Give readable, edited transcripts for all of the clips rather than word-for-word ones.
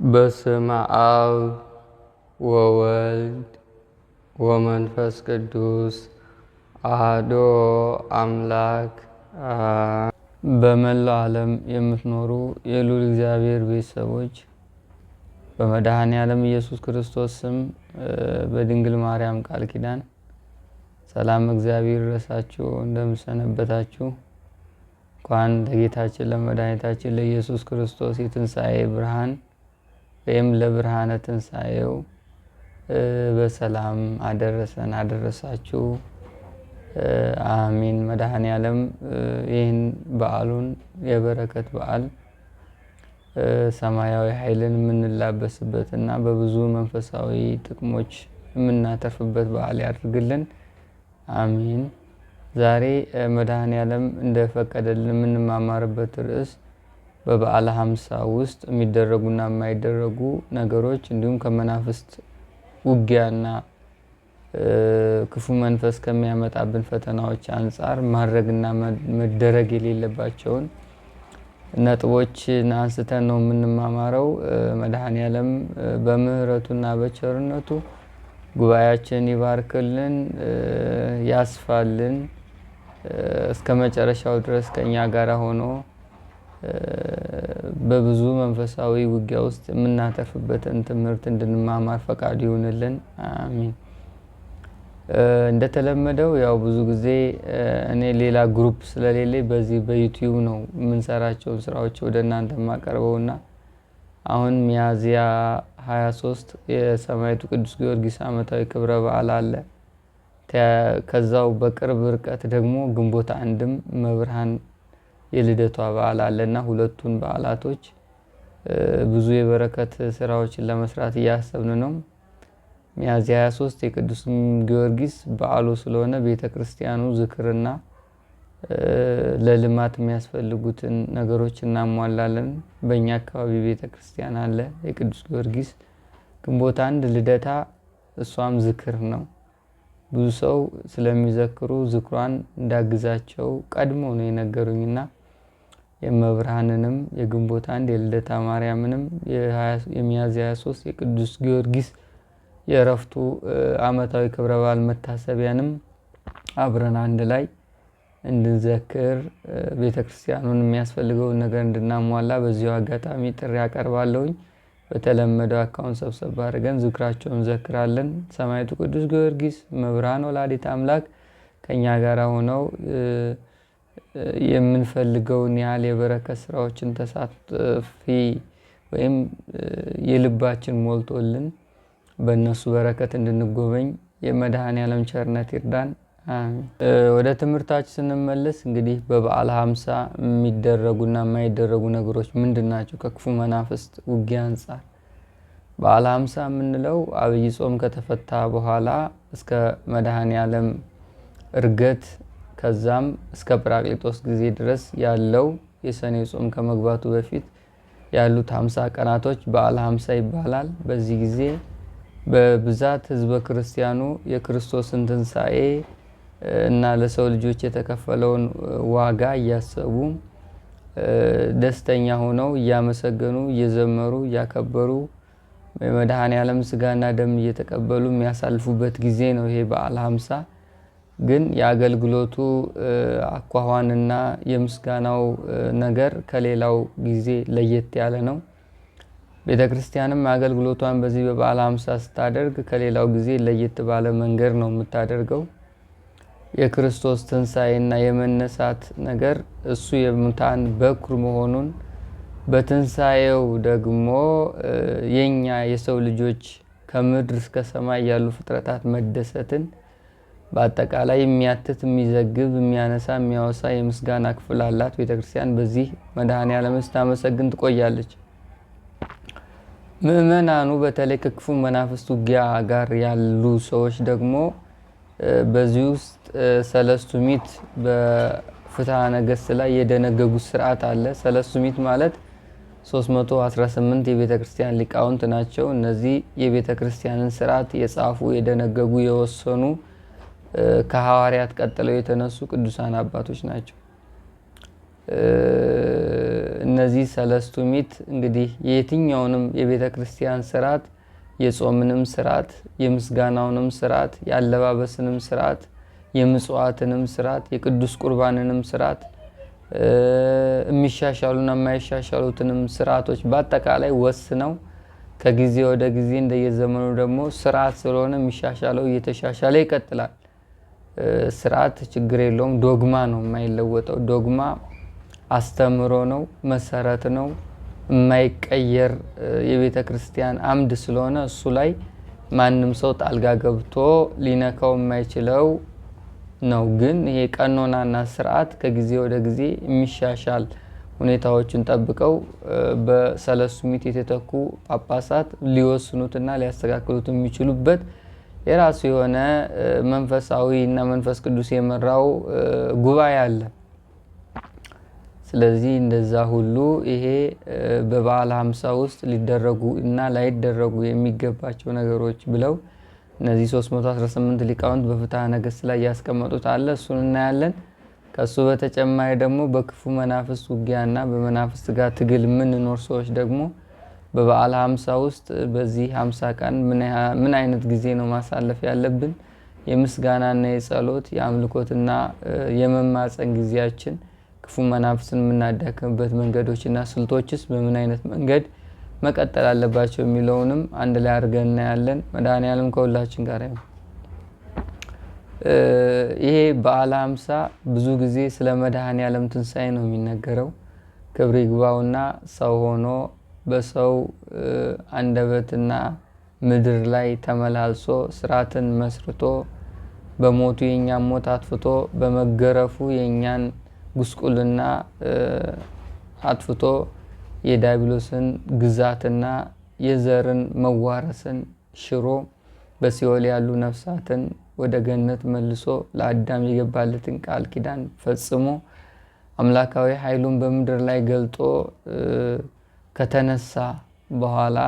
በስመ አብ ወወልድ ወመንፈስ ቅዱስ አሐዱ አምላክ። በመላው ዓለም የምትኖሩ የልዑል እግዚአብሔር ቤተሰቦች በመድኃኔ ዓለም ኢየሱስ ክርስቶስ ስም በድንግል ማርያም ቃል ኪዳን ሰላም እግዚአብሔር ይድረሳችሁ። እንደምሰነበታችሁ እንኳን ለጌታችን ለመድኃኒታችን ለኢየሱስ ክርስቶስ የትንሣኤ ብርሃን ወይም ለብርሃነ ትንሣኤው በሰላም አደረሰን አደረሳችሁ። አሜን። መድኃኔ ዓለም ይህን በዓሉን የበረከት በዓል ሰማያዊ ኃይልን የምንላበስበትና በብዙ መንፈሳዊ ጥቅሞች የምናተርፍበት በዓል ያድርግልን። አሜን። ዛሬ መድኃኔ ዓለም እንደፈቀደልን የምንማማርበት ርዕስ በበዓለ ሃምሳ ውስጥ የሚደረጉና የማይደረጉ ነገሮች እንዲሁም ከመናፍስት ውጊያና ክፉ መንፈስ ከሚያመጣብን ፈተናዎች አንጻር ማድረግና መደረግ የሌለባቸውን ነጥቦችን አንስተን ነው የምንማማረው። መድኃኔ ዓለም በምህረቱና በቸርነቱ ጉባኤያችን ይባርክልን፣ ያስፋልን። እስከ መጨረሻው ድረስ ከኛ ጋር ሆኖ በብዙ መንፈሳዊ ውጊያ ውስጥ የምናተርፍበትን ትምህርት እንድንማማር ፈቃዱ ይሁንልን። አሜን። እንደተለመደው ያው ብዙ ጊዜ እኔ ሌላ ግሩፕ ስለሌለኝ በዚህ በዩቲዩብ ነው የምንሰራቸውን ስራዎች ወደ እናንተ የማቀርበውና አሁን ሚያዝያ 23 የሰማዕቱ ቅዱስ ጊዮርጊስ ዓመታዊ ክብረ በዓል አለ። ከዛው በቅርብ ርቀት ደግሞ ግንቦት አንድም መብርሃን የልደቷ በዓል አለና ሁለቱን በዓላቶች ብዙ የበረከት ስራዎችን ለመስራት እያሰብን ነው። ሚያዝያ 23 የቅዱስ ጊዮርጊስ በዓሉ ስለሆነ ቤተክርስቲያኑ ዝክርና ለልማት የሚያስፈልጉትን ነገሮች እናሟላለን። በእኛ አካባቢ ቤተክርስቲያን አለ የቅዱስ ጊዮርጊስ። ግንቦት አንድ ልደታ፣ እሷም ዝክር ነው። ብዙ ሰው ስለሚዘክሩ ዝክሯን እንዳግዛቸው ቀድሞ ነው የነገሩኝና የመብርሃንንም የግንቦት አንድ የልደታ ማርያምንም የሚያዝያ 23 የቅዱስ ጊዮርጊስ የእረፍቱ ዓመታዊ ክብረ በዓል መታሰቢያንም አብረን አንድ ላይ እንድንዘክር ቤተክርስቲያኑን የሚያስፈልገውን ነገር እንድናሟላ በዚሁ አጋጣሚ ጥሪ አቀርባለሁኝ። በተለመደው አካውንት ሰብሰብ አድርገን ዝክራቸውን እንዘክራለን። ሰማዕቱ ቅዱስ ጊዮርጊስ መብርሃን ወላዲተ አምላክ ከኛ ጋር ሆነው የምንፈልገውን ያህል የበረከት ስራዎችን ተሳትፊ ወይም የልባችን ሞልቶልን በእነሱ በረከት እንድንጎበኝ የመድኃኔ ዓለም ቸርነት ይርዳን። ወደ ትምህርታችን ስንመለስ እንግዲህ በበዓለ ሃምሳ የሚደረጉና የማይደረጉ ነገሮች ምንድን ናቸው? ከክፉ መናፍስት ውጊያ አንጻር በዓለ ሃምሳ የምንለው አብይ ጾም ከተፈታ በኋላ እስከ መድኃኔ ዓለም እርገት ከዛም እስከ ጰራቅሊጦስ ጊዜ ድረስ ያለው የሰኔ ጾም ከመግባቱ በፊት ያሉት 50 ቀናቶች በዓለ ሃምሳ ይባላል። በዚህ ጊዜ በብዛት ህዝበ ክርስቲያኑ የክርስቶስን ትንሣኤ እና ለሰው ልጆች የተከፈለውን ዋጋ እያሰቡ ደስተኛ ሆነው እያመሰገኑ እየዘመሩ እያከበሩ የመድኃኔ ዓለም ስጋና ደም እየተቀበሉ የሚያሳልፉበት ጊዜ ነው ይሄ በዓለ ሃምሳ። ግን የአገልግሎቱ አኳኋንና የምስጋናው ነገር ከሌላው ጊዜ ለየት ያለ ነው። ቤተክርስቲያንም አገልግሎቷን በዚህ በበዓለ ሃምሳ ስታደርግ ከሌላው ጊዜ ለየት ባለ መንገድ ነው የምታደርገው። የክርስቶስ ትንሣኤና የመነሳት ነገር እሱ የሙታን በኩር መሆኑን በትንሣኤው ደግሞ የኛ የሰው ልጆች ከምድር እስከ ሰማይ ያሉ ፍጥረታት መደሰትን በአጠቃላይ የሚያትት የሚዘግብ የሚያነሳ የሚያወሳ የምስጋና ክፍል አላት ቤተክርስቲያን። በዚህ መድኃኔ ዓለም ስታመሰግን ትቆያለች። ምእመናኑ በተለይ ከክፉ መናፍስት ውጊያ ጋር ያሉ ሰዎች ደግሞ በዚህ ውስጥ ሰለስቱ ምዕት በፍትሐ ነገሥት ላይ የደነገጉት ስርዓት አለ። ሰለስቱ ምዕት ማለት 318 የቤተክርስቲያን ሊቃውንት ናቸው። እነዚህ የቤተክርስቲያንን ስርዓት የጻፉ የደነገጉ የወሰኑ ከሐዋርያት ቀጥለው የተነሱ ቅዱሳን አባቶች ናቸው። እነዚህ ሰለስቱ ምዕት እንግዲህ የየትኛውንም የቤተ ክርስቲያን ስርዓት፣ የጾምንም ስርዓት፣ የምስጋናውንም ስርዓት፣ የአለባበስንም ስርዓት፣ የምጽዋትንም ስርዓት፣ የቅዱስ ቁርባንንም ስርዓት፣ የሚሻሻሉና የማይሻሻሉትንም ስርዓቶች በአጠቃላይ ወስነው ከጊዜ ወደ ጊዜ እንደየዘመኑ ደግሞ ስርዓት ስለሆነ የሚሻሻለው እየተሻሻለ ይቀጥላል። ስርዓት ችግር የለውም። ዶግማ ነው የማይለወጠው። ዶግማ አስተምሮ ነው፣ መሰረት ነው፣ የማይቀየር የቤተ ክርስቲያን አምድ ስለሆነ እሱ ላይ ማንም ሰው ጣልቃ ገብቶ ሊነካው የማይችለው ነው። ግን ይሄ ቀኖናና ስርዓት ከጊዜ ወደ ጊዜ የሚሻሻል ሁኔታዎችን ጠብቀው በሰለስቱ ምዕት የተተኩ ጳጳሳት ሊወስኑትና ሊያስተካክሉት የሚችሉበት የራሱ የሆነ መንፈሳዊ እና መንፈስ ቅዱስ የመራው ጉባኤ አለ። ስለዚህ እንደዛ ሁሉ ይሄ በበዓለ ሃምሳ ውስጥ ሊደረጉ እና ላይደረጉ የሚገባቸው ነገሮች ብለው እነዚህ 318 ሊቃውንት በፍትሐ ነገሥት ላይ ያስቀመጡት አለ። እሱን እናያለን። ከሱ በተጨማሪ ደግሞ በክፉ መናፍስት ውጊያና በመናፍስት ጋር ትግል የምንኖር ሰዎች ደግሞ በበዓለ ሃምሳ ውስጥ በዚህ 50 ቀን ምን አይነት ጊዜ ነው ማሳለፍ ያለብን? የምስጋናና የጸሎት የአምልኮትና የመማፀን ጊዜያችን ክፉ መናፍስን የምናዳክምበት መንገዶችና ስልቶችስ በምን አይነት መንገድ መቀጠል አለባቸው የሚለውንም አንድ ላይ አድርገን እናያለን። መድኃኔዓለም ከሁላችን ጋር ይሁን። ይሄ በዓለ ሃምሳ ብዙ ጊዜ ስለ መድኃኔዓለም ትንሣኤ ነው የሚነገረው። ክብር ይግባውና ሰው ሆኖ በሰው አንደበትና ምድር ላይ ተመላልሶ ስርዓትን መስርቶ በሞቱ የኛን ሞት አጥፍቶ በመገረፉ የኛን ጉስቁልና አጥፍቶ የዲያብሎስን ግዛትና የዘርን መዋረስን ሽሮ በሲኦል ያሉ ነፍሳትን ወደ ገነት መልሶ ለአዳም የገባለትን ቃል ኪዳን ፈጽሞ አምላካዊ ኃይሉን በምድር ላይ ገልጦ ከተነሳ በኋላ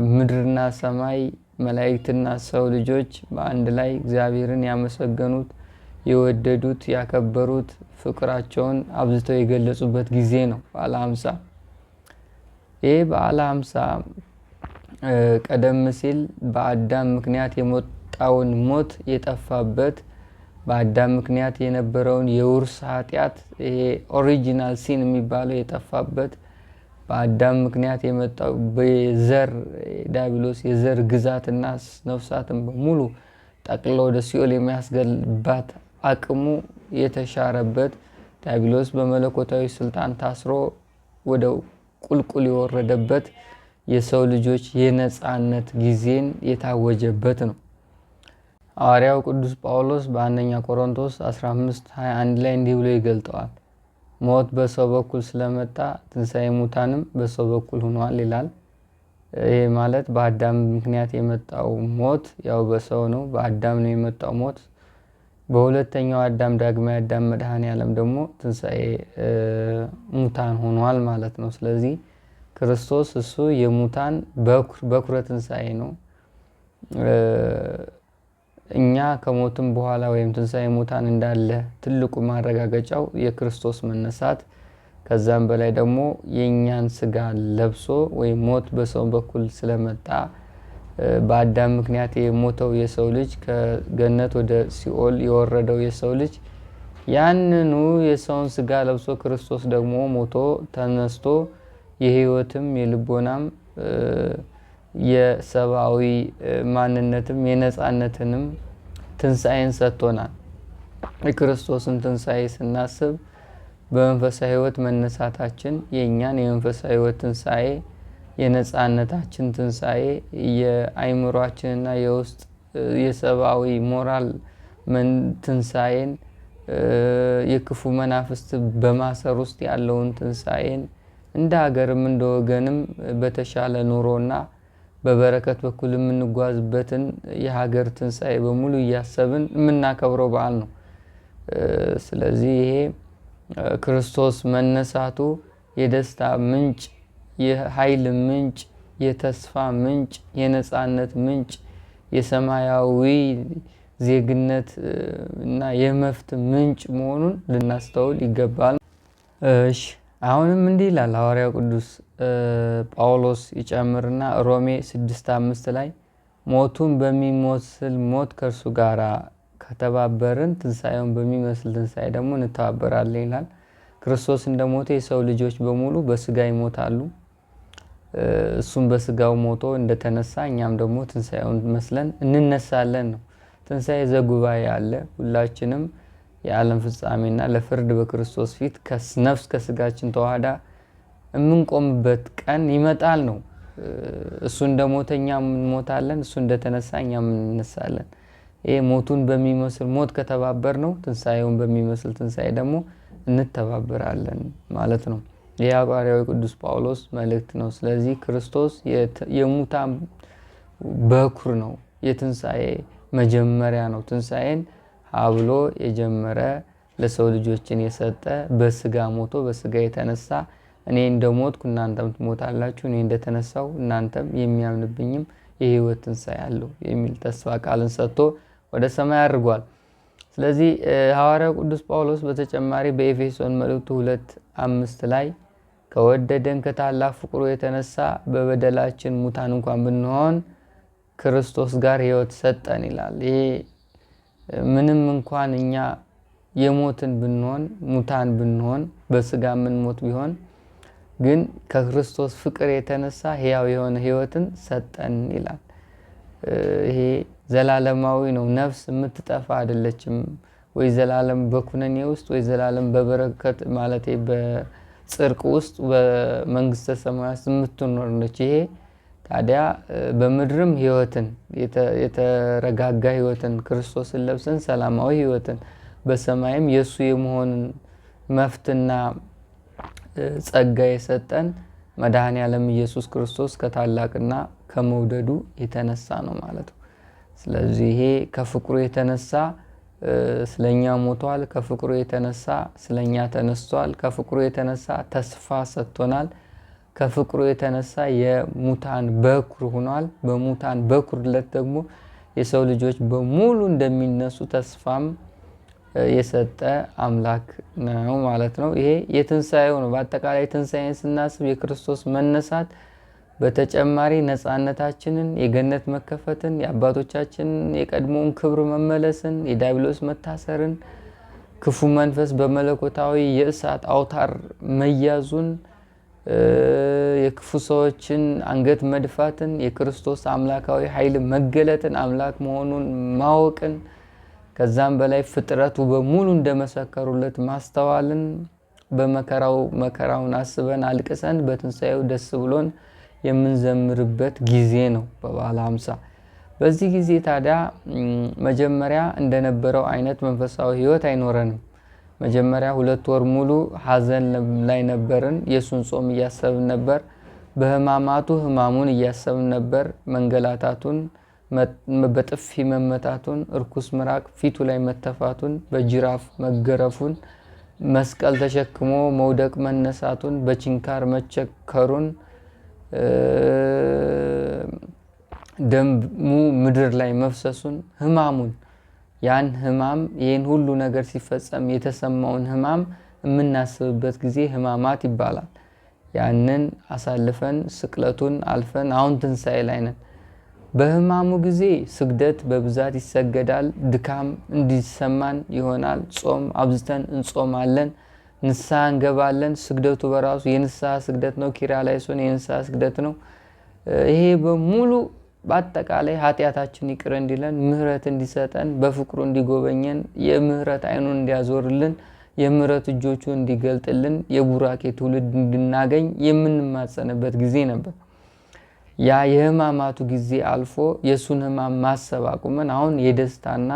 ምድርና ሰማይ መላእክትና ሰው ልጆች በአንድ ላይ እግዚአብሔርን ያመሰገኑት፣ የወደዱት፣ ያከበሩት፣ ፍቅራቸውን አብዝተው የገለጹበት ጊዜ ነው በዓለ ሃምሳ። ይህ በዓለ ሃምሳ ቀደም ሲል በአዳም ምክንያት የመጣውን ሞት የጠፋበት፣ በአዳም ምክንያት የነበረውን የውርስ ኃጢአት ይሄ ኦሪጂናል ሲን የሚባለው የጠፋበት፣ በአዳም ምክንያት የመጣው በዘር ዲያብሎስ የዘር ግዛትና ነፍሳትን በሙሉ ጠቅልሎ ወደ ሲኦል የሚያስገባት አቅሙ የተሻረበት፣ ዲያብሎስ በመለኮታዊ ስልጣን ታስሮ ወደ ቁልቁል የወረደበት፣ የሰው ልጆች የነጻነት ጊዜን የታወጀበት ነው። ሐዋርያው ቅዱስ ጳውሎስ በአንደኛ ቆሮንቶስ 15:21 ላይ እንዲህ ብሎ ይገልጠዋል። ሞት በሰው በኩል ስለመጣ ትንሣኤ ሙታንም በሰው በኩል ሆኗል ይላል። ይሄ ማለት በአዳም ምክንያት የመጣው ሞት ያው በሰው ነው፣ በአዳም ነው የመጣው ሞት። በሁለተኛው አዳም ዳግማዊ አዳም መድኃኔዓለም ደግሞ ትንሣኤ ሙታን ሆኗል ማለት ነው። ስለዚህ ክርስቶስ እሱ የሙታን በኩረ ትንሣኤ ነው። እኛ ከሞትም በኋላ ወይም ትንሣኤ ሙታን እንዳለ ትልቁ ማረጋገጫው የክርስቶስ መነሳት፣ ከዛም በላይ ደግሞ የእኛን ስጋ ለብሶ ወይም ሞት በሰው በኩል ስለመጣ በአዳም ምክንያት የሞተው የሰው ልጅ ከገነት ወደ ሲኦል የወረደው የሰው ልጅ ያንኑ የሰውን ስጋ ለብሶ ክርስቶስ ደግሞ ሞቶ ተነስቶ የህይወትም የልቦናም የሰብአዊ ማንነትም የነጻነትንም ትንሣኤን ሰጥቶናል። የክርስቶስን ትንሣኤ ስናስብ በመንፈሳዊ ህይወት መነሳታችን የእኛን የመንፈሳዊ ህይወት ትንሣኤ፣ የነጻነታችን ትንሣኤ፣ የአይምሯችንና የውስጥ የሰብአዊ ሞራል ትንሣኤን፣ የክፉ መናፍስት በማሰር ውስጥ ያለውን ትንሣኤን፣ እንደ ሀገርም እንደ ወገንም በተሻለ ኑሮና በበረከት በኩል የምንጓዝበትን የሀገር ትንሣኤ በሙሉ እያሰብን የምናከብረው በዓል ነው። ስለዚህ ይሄ ክርስቶስ መነሳቱ የደስታ ምንጭ፣ የኃይል ምንጭ፣ የተስፋ ምንጭ፣ የነጻነት ምንጭ፣ የሰማያዊ ዜግነት እና የመፍት ምንጭ መሆኑን ልናስተውል ይገባል። እሺ አሁንም እንዲህ ይላል ሐዋርያው ቅዱስ ጳውሎስ ይጨምርና ሮሜ 6:5 ላይ ሞቱን በሚመስል ሞት ከእርሱ ጋር ከተባበርን ትንሣኤውን በሚመስል ትንሣኤ ደግሞ እንተባበራለን ይላል። ክርስቶስ እንደሞተ የሰው ልጆች በሙሉ በስጋ ይሞታሉ። እሱም በስጋው ሞቶ እንደተነሳ እኛም ደግሞ ትንሣኤውን መስለን እንነሳለን ነው። ትንሣኤ ዘጉባኤ አለ። ሁላችንም የዓለም ፍጻሜና ለፍርድ በክርስቶስ ፊት ነፍስ ከስጋችን ተዋህዳ የምንቆምበት ቀን ይመጣል ነው። እሱ እንደሞተ እኛም እንሞታለን፣ እሱ እንደተነሳ እኛም እንነሳለን። ይሄ ሞቱን በሚመስል ሞት ከተባበር ነው ትንሣኤውን በሚመስል ትንሣኤ ደግሞ እንተባበራለን ማለት ነው። ይህ ሐዋርያው ቅዱስ ጳውሎስ መልእክት ነው። ስለዚህ ክርስቶስ የሙታን በኩር ነው፣ የትንሣኤ መጀመሪያ ነው። ትንሣኤን አብሎ የጀመረ ለሰው ልጆችን የሰጠ በስጋ ሞቶ በስጋ የተነሳ እኔ እንደሞትኩ እናንተም ትሞታላችሁ፣ እኔ እንደተነሳው እናንተም የሚያምንብኝም የሕይወት ትንሣኤ አለው የሚል ተስፋ ቃልን ሰጥቶ ወደ ሰማይ አድርጓል። ስለዚህ ሐዋርያው ቅዱስ ጳውሎስ በተጨማሪ በኤፌሶን መልእክቱ 2:5 ላይ ከወደደን ከታላቅ ፍቅሩ የተነሳ በበደላችን ሙታን እንኳን ብንሆን ክርስቶስ ጋር ሕይወት ሰጠን ይላል። ይሄ ምንም እንኳን እኛ የሞትን ብንሆን ሙታን ብንሆን በስጋ የምንሞት ቢሆን ግን ከክርስቶስ ፍቅር የተነሳ ሕያው የሆነ ሕይወትን ሰጠን ይላል። ይሄ ዘላለማዊ ነው። ነፍስ የምትጠፋ አይደለችም። ወይ ዘላለም በኩነኔ ውስጥ ወይ ዘላለም በበረከት ማለት በጽድቅ ውስጥ በመንግስተ ሰማያት የምትኖር ነች። ይሄ ታዲያ በምድርም ሕይወትን የተረጋጋ ሕይወትን ክርስቶስን ለብሰን ሰላማዊ ሕይወትን በሰማይም የሱ የመሆንን መፍትና ጸጋ የሰጠን መድኃኔ ዓለም ኢየሱስ ክርስቶስ ከታላቅና ከመውደዱ የተነሳ ነው ማለት ነው። ስለዚህ ይሄ ከፍቅሩ የተነሳ ስለኛ ሞቷል፣ ከፍቅሩ የተነሳ ስለኛ ተነስቷል፣ ከፍቅሩ የተነሳ ተስፋ ሰጥቶናል፣ ከፍቅሩ የተነሳ የሙታን በኩር ሆኗል። በሙታን በኩርለት ደግሞ የሰው ልጆች በሙሉ እንደሚነሱ ተስፋም የሰጠ አምላክ ነው ማለት ነው። ይሄ የትንሣኤው ነው። በአጠቃላይ ትንሣኤን ስናስብ የክርስቶስ መነሳት በተጨማሪ ነፃነታችንን፣ የገነት መከፈትን፣ የአባቶቻችንን የቀድሞውን ክብር መመለስን፣ የዲያብሎስ መታሰርን፣ ክፉ መንፈስ በመለኮታዊ የእሳት አውታር መያዙን፣ የክፉ ሰዎችን አንገት መድፋትን፣ የክርስቶስ አምላካዊ ኃይል መገለጥን፣ አምላክ መሆኑን ማወቅን፣ ከዛም በላይ ፍጥረቱ በሙሉ እንደመሰከሩለት ማስተዋልን፣ መከራውን አስበን አልቅሰን በትንሣኤው ደስ ብሎን የምንዘምርበት ጊዜ ነው በበዓለ ሃምሳ። በዚህ ጊዜ ታዲያ መጀመሪያ እንደነበረው አይነት መንፈሳዊ ሕይወት አይኖረንም። መጀመሪያ 2 ወር ሙሉ ሐዘን ላይ ነበርን። የሱን ጾም እያሰብን ነበር። በሕማማቱ ሕማሙን እያሰብን ነበር። መንገላታቱን፣ በጥፊ መመታቱን፣ እርኩስ ምራቅ ፊቱ ላይ መተፋቱን፣ በጅራፍ መገረፉን፣ መስቀል ተሸክሞ መውደቅ መነሳቱን፣ በችንካር መቸከሩን፣ ደሙ ምድር ላይ መፍሰሱን፣ ሕማሙን ያን ሕማም ይህን ሁሉ ነገር ሲፈጸም የተሰማውን ሕማም የምናስብበት ጊዜ ሕማማት ይባላል። ያንን አሳልፈን ስቅለቱን አልፈን አሁን ትንሣኤ ላይ ነን። በሕማሙ ጊዜ ስግደት በብዛት ይሰገዳል። ድካም እንዲሰማን ይሆናል። ጾም አብዝተን እንጾማለን። ንስሐ እንገባለን። ስግደቱ በራሱ የንስሐ ስግደት ነው። ኪርያላይሶን የንስሐ ስግደት ነው። ይሄ በሙሉ በአጠቃላይ ኃጢአታችን ይቅር እንዲለን፣ ምህረት እንዲሰጠን፣ በፍቅሩ እንዲጎበኘን፣ የምህረት አይኑን እንዲያዞርልን፣ የምህረት እጆቹ እንዲገልጥልን፣ የቡራኬ ትውልድ እንድናገኝ የምንማጸንበት ጊዜ ነበር። ያ የሕማማቱ ጊዜ አልፎ የሱን ሕማም ማሰብ አቁመን አሁን የደስታና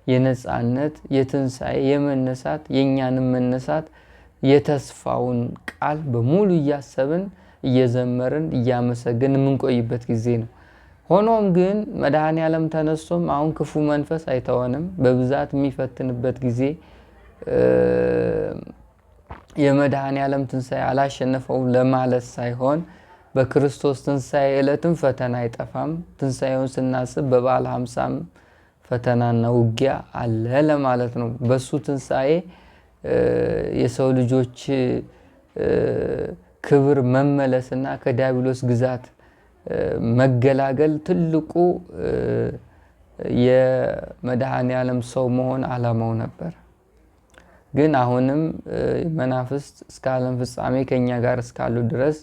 የነጻነት የትንሣኤ የመነሳት የእኛንም መነሳት የተስፋውን ቃል በሙሉ እያሰብን እየዘመርን እያመሰግን የምንቆይበት ጊዜ ነው። ሆኖም ግን መድኃኔ ዓለም ተነስቶም አሁን ክፉ መንፈስ አይተወንም። በብዛት የሚፈትንበት ጊዜ የመድኃኔ ዓለም ትንሣኤ አላሸነፈውም ለማለት ሳይሆን በክርስቶስ ትንሣኤ ዕለትም ፈተና አይጠፋም። ትንሣኤውን ስናስብ በበዓለ ሃምሳም ፈተናና ውጊያ አለ ለማለት ነው። በሱ ትንሣኤ የሰው ልጆች ክብር መመለስና ከዲያብሎስ ግዛት መገላገል ትልቁ የመድኃኔዓለም ሰው መሆን ዓላማው ነበር። ግን አሁንም መናፍስት እስከ ዓለም ፍጻሜ ከኛ ጋር እስካሉ ድረስ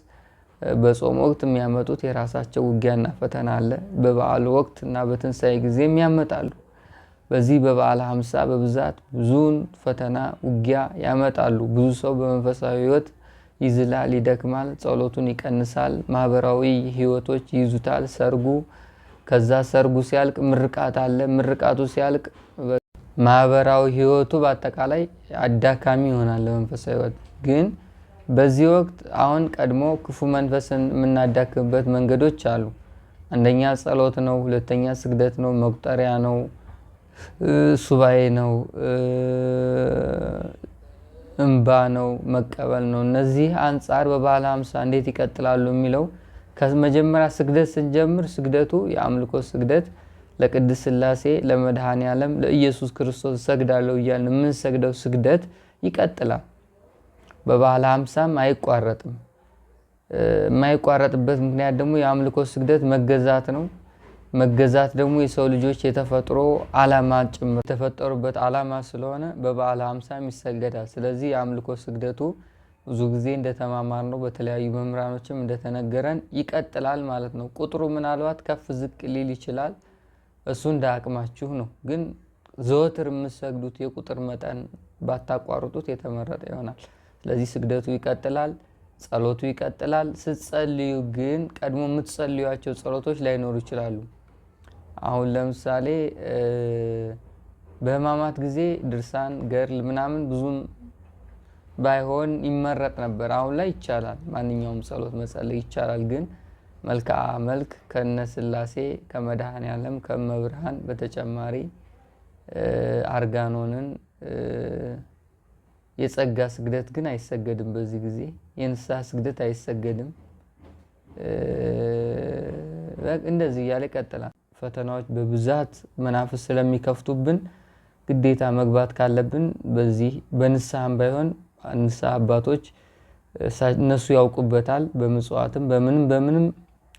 በጾም ወቅት የሚያመጡት የራሳቸው ውጊያና ፈተና አለ። በበዓሉ ወቅት እና በትንሣኤ ጊዜም ያመጣሉ። በዚህ በበዓለ ሃምሳ በብዛት ብዙን ፈተና ውጊያ ያመጣሉ። ብዙ ሰው በመንፈሳዊ ሕይወት ይዝላል፣ ይደክማል፣ ጸሎቱን ይቀንሳል፣ ማህበራዊ ሕይወቶች ይይዙታል። ከዛ ሰርጉ ሲያልቅ ምርቃት አለ። ምርቃቱ ሲያልቅ ማህበራዊ ሕይወቱ በአጠቃላይ አዳካሚ ይሆናል ለመንፈሳዊ ሕይወት። ግን በዚህ ወቅት አሁን ቀድሞ ክፉ መንፈስን የምናዳክምበት መንገዶች አሉ። አንደኛ ጸሎት ነው፣ ሁለተኛ ስግደት ነው፣ መቁጠሪያ ነው፣ ሱባኤ ነው፣ እንባ ነው፣ መቀበል ነው። እነዚህ አንጻር በበዓለ ሃምሳ እንዴት ይቀጥላሉ የሚለው ከመጀመሪያ ስግደት ስንጀምር ስግደቱ የአምልኮ ስግደት ለቅድስት ሥላሴ ለመድኃኔዓለም ለኢየሱስ ክርስቶስ ሰግዳለሁ እያልን የምንሰግደው ስግደት ይቀጥላል። በበዓለ ሃምሳም አይቋረጥም። የማይቋረጥበት ምክንያት ደግሞ የአምልኮ ስግደት መገዛት ነው። መገዛት ደግሞ የሰው ልጆች የተፈጥሮ ዓላማ ጭምር የተፈጠሩበት ዓላማ ስለሆነ በበዓለ ሃምሳም ይሰገዳል። ስለዚህ የአምልኮ ስግደቱ ብዙ ጊዜ እንደተማማር ነው በተለያዩ መምህራኖችም እንደተነገረን ይቀጥላል ማለት ነው። ቁጥሩ ምናልባት ከፍ ዝቅ ሊል ይችላል። እሱ እንደ አቅማችሁ ነው። ግን ዘወትር የምትሰግዱት የቁጥር መጠን ባታቋርጡት የተመረጠ ይሆናል። ስለዚህ ስግደቱ ይቀጥላል፣ ጸሎቱ ይቀጥላል። ስትጸልዩ ግን ቀድሞ የምትጸልዩቸው ጸሎቶች ላይኖሩ ይችላሉ። አሁን ለምሳሌ በሕማማት ጊዜ ድርሳን፣ ገድል ምናምን ብዙም ባይሆን ይመረጥ ነበር። አሁን ላይ ይቻላል፣ ማንኛውም ጸሎት መጸለይ ይቻላል። ግን መልክዓ መልክ ከነ ሥላሴ ከመድኃኔዓለም ከመብርሃን በተጨማሪ አርጋኖንን የጸጋ ስግደት ግን አይሰገድም። በዚህ ጊዜ የንስሐ ስግደት አይሰገድም። እንደዚህ እያለ ይቀጥላል። ፈተናዎች በብዛት መናፍስት ስለሚከፍቱብን ግዴታ መግባት ካለብን በዚህ በንስሐም ባይሆን ንስሐ አባቶች እነሱ ያውቁበታል። በምጽዋትም በምንም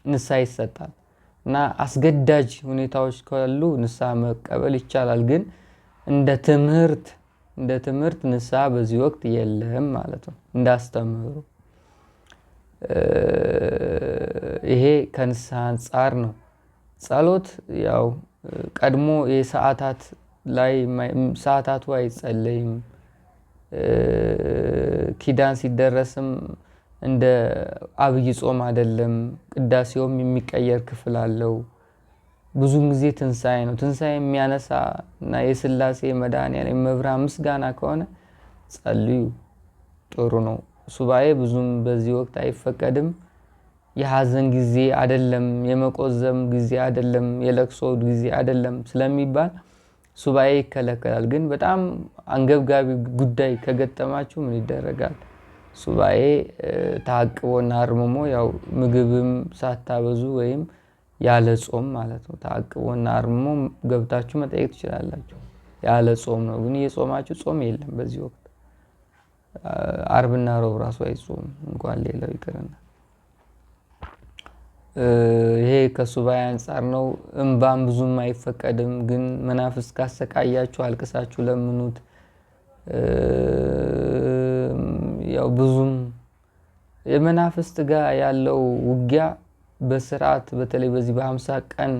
ንስሐ ይሰጣል እና አስገዳጅ ሁኔታዎች ካሉ ንስሐ መቀበል ይቻላል። ግን እንደ ትምህርት ንስሐ በዚህ ወቅት የለም ማለት ነው። እንዳስተምሩ ይሄ ከንስሐ አንጻር ነው። ጸሎት ያው ቀድሞ የሰዓታት ላይ ሰዓታቱ አይጸለይም። ኪዳን ሲደረስም እንደ አብይ ጾም አይደለም። ቅዳሴውም የሚቀየር ክፍል አለው። ብዙም ጊዜ ትንሣኤ ነው። ትንሣኤ የሚያነሳ እና የሥላሴ መድኃኔዓለም የመብርሃን ምስጋና ከሆነ ጸልዩ፣ ጥሩ ነው። ሱባኤ ብዙም በዚህ ወቅት አይፈቀድም። የሐዘን ጊዜ አይደለም፣ የመቆዘም ጊዜ አይደለም፣ የለቅሶ ጊዜ አይደለም ስለሚባል ሱባኤ ይከለከላል። ግን በጣም አንገብጋቢ ጉዳይ ከገጠማችሁ ምን ይደረጋል? ሱባኤ ታቅቦና አርምሞ ያው ምግብም ሳታበዙ ወይም ያለ ጾም ማለት ነው። ታቅቦና አርምሞ ገብታችሁ መጠየቅ ትችላላችሁ። ያለ ጾም ነው። ግን የጾማችሁ ጾም የለም በዚህ ወቅት። አርብና ሮብ ራሱ አይጾም እንኳን ሌላው ይቅርና። ይሄ ከሱባኤ አንጻር ነው። እንባም ብዙም አይፈቀድም። ግን መናፍስት ካሰቃያችሁ አልቅሳችሁ ለምኑት። ያው ብዙም የመናፍስት ጋር ያለው ውጊያ በስርዓት በተለይ በዚህ በ50 ቀን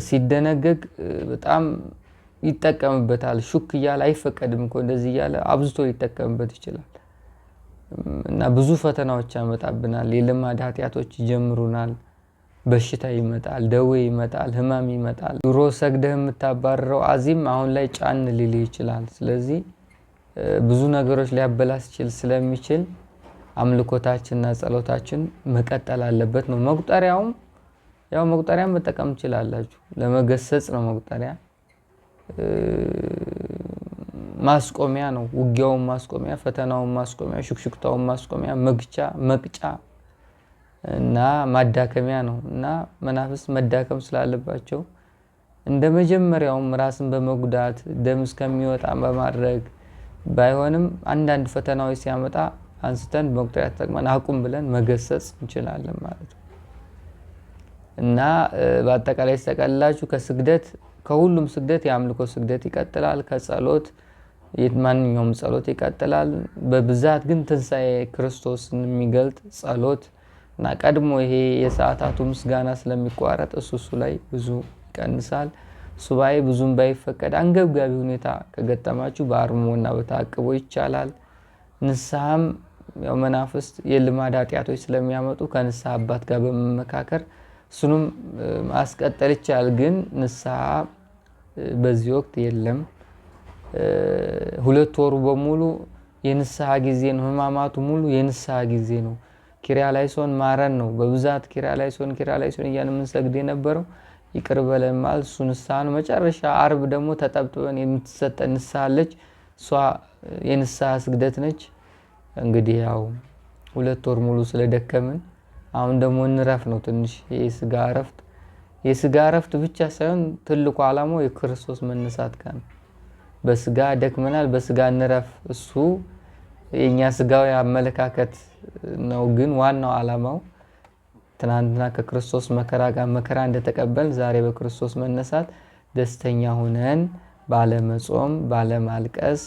ሲደነገግ በጣም ይጠቀምበታል። ሹክ እያለ አይፈቀድም እኮ እንደዚህ እያለ አብዝቶ ሊጠቀምበት ይችላል እና ብዙ ፈተናዎች ያመጣብናል። የልማድ ኃጢአቶች ይጀምሩናል። በሽታ ይመጣል፣ ደዌ ይመጣል፣ ህመም ይመጣል። ድሮ ሰግደህ የምታባረረው አዚም አሁን ላይ ጫን ሊል ይችላል። ስለዚህ ብዙ ነገሮች ሊያበላሽ ስለሚችል አምልኮታችንና ጸሎታችን መቀጠል አለበት ነው። መቁጠሪያም መጠቀም ትችላላችሁ። ለመገሰጽ ነው መቁጠሪያ። ማስቆሚያ ነው። ውጊያውን ማስቆሚያ፣ ፈተናውን ማስቆሚያ፣ ሹክሹክታውን ማስቆሚያ፣ መቅጫ እና ማዳከሚያ ነው እና መናፍስት መዳከም ስላለባቸው እንደ መጀመሪያውም ራስን በመጉዳት ደም እስከሚወጣ በማድረግ ባይሆንም አንዳንድ ፈተናዎች ሲያመጣ አንስተን መቁጠሪያ ተጠቅመን አቁም ብለን መገሰጽ እንችላለን ማለት ነው። እና በአጠቃላይ ተጠቃላችሁ ከስግደት ከሁሉም ስግደት የአምልኮ ስግደት ይቀጥላል። ከጸሎት ማንኛውም ጸሎት ይቀጥላል። በብዛት ግን ትንሣኤ ክርስቶስን የሚገልጥ ጸሎት እና ቀድሞ ይሄ የሰዓታቱ ምስጋና ስለሚቋረጥ እሱ ላይ ብዙ ይቀንሳል። ሱባኤ ብዙም ባይፈቀድ አንገብጋቢ ሁኔታ ከገጠማችሁ በአርምሞና በተአቅቦ ይቻላል። ንስሐም ያው መናፍስት የልማድ ኃጢአቶች ስለሚያመጡ ከንስሐ አባት ጋር በመመካከር እሱንም ማስቀጠል ይቻላል። ግን ንስሐ በዚህ ወቅት የለም። 2 ወሩ በሙሉ የንስሐ ጊዜ ነው። ሕማማቱ ሙሉ የንስሐ ጊዜ ነው። ኪርያላይሶን ማረን ነው። በብዛት ኪርያላይሶን እያልን የምንሰግድ የነበረው ይቅር በለን ማለት እሱ ንስሐ ነው። መጨረሻ አርብ ደግሞ ተጠብጥበን የምትሰጠን ንስሐ አለች። እሷ የንስሐ ስግደት ነች። እንግዲህ ያው 2 ወር ሙሉ ስለደከምን አሁን ደግሞ እንረፍ ነው ትንሽ የስጋ እረፍት። የስጋ እረፍት ብቻ ሳይሆን ትልቁ ዓላማው የክርስቶስ መነሳት ጋር ነው። በስጋ ደክመናል፣ በስጋ እንረፍ። እሱ የኛ ስጋዊ አመለካከት ነው። ግን ዋናው ዓላማው ትናንትና ከክርስቶስ መከራ ጋር መከራ እንደተቀበል ዛሬ በክርስቶስ መነሳት ደስተኛ ሆነን ባለመጾም፣ ባለማልቀስ፣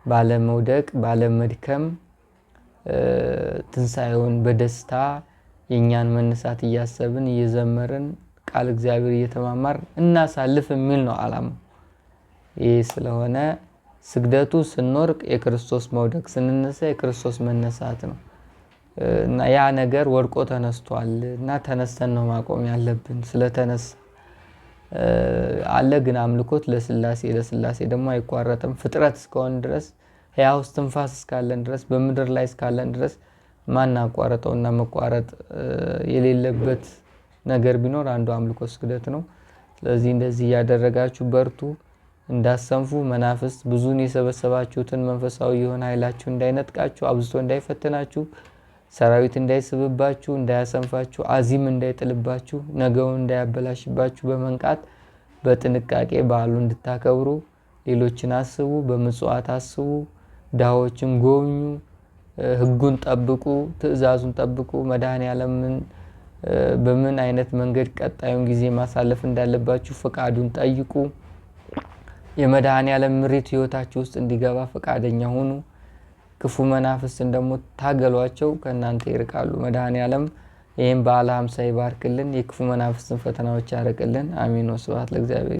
ባለመውደቅ፣ ባለመድከም ትንሣኤውን በደስታ የኛን መነሳት እያሰብን እየዘመርን ቃል እግዚአብሔር እየተማማር እናሳልፍ የሚል ነው ዓላማው። ይህ ስለሆነ ስግደቱ ስንወርቅ የክርስቶስ መውደቅ፣ ስንነሳ የክርስቶስ መነሳት ነው እና ያ ነገር ወድቆ ተነስቷል እና ተነስተን ነው ማቆም ያለብን። ስለተነሳ አለ። ግን አምልኮት ለስላሴ ደግሞ አይቋረጥም። ፍጥረት እስከሆን ድረስ ሕያው እስትንፋስ እስካለን ድረስ በምድር ላይ እስካለን ድረስ ማናቋረጠውና መቋረጥ የሌለበት ነገር ቢኖር አንዱ አምልኮ ስግደት ነው። ስለዚህ እንደዚህ እያደረጋችሁ በርቱ። እንዳሰንፉ መናፍስት ብዙን የሰበሰባችሁትን መንፈሳዊ የሆነ ኃይላችሁ እንዳይነጥቃችሁ፣ አብዝቶ እንዳይፈትናችሁ፣ ሰራዊት እንዳይስብባችሁ፣ እንዳያሰንፋችሁ፣ አዚም እንዳይጥልባችሁ፣ ነገውን እንዳያበላሽባችሁ በመንቃት በጥንቃቄ በዓሉ እንድታከብሩ ሌሎችን አስቡ፣ በምጽዋት አስቡ፣ ድሆችን ጎብኙ፣ ሕጉን ጠብቁ፣ ትእዛዙን ጠብቁ። መድኃኔዓለምን በምን አይነት መንገድ ቀጣዩን ጊዜ ማሳለፍ እንዳለባችሁ ፈቃዱን ጠይቁ። የመድኃኔዓለም ምሪት ህይወታችሁ ውስጥ እንዲገባ ፈቃደኛ ሁኑ። ክፉ መናፍስትን ደግሞ ታገሏቸው፣ ከእናንተ ይርቃሉ። መድኃኔዓለም ይህም በዓለ ሃምሳ ይባርክልን፣ የክፉ መናፍስትን ፈተናዎች ያርቅልን። አሜን። ወስብሐት ለእግዚአብሔር።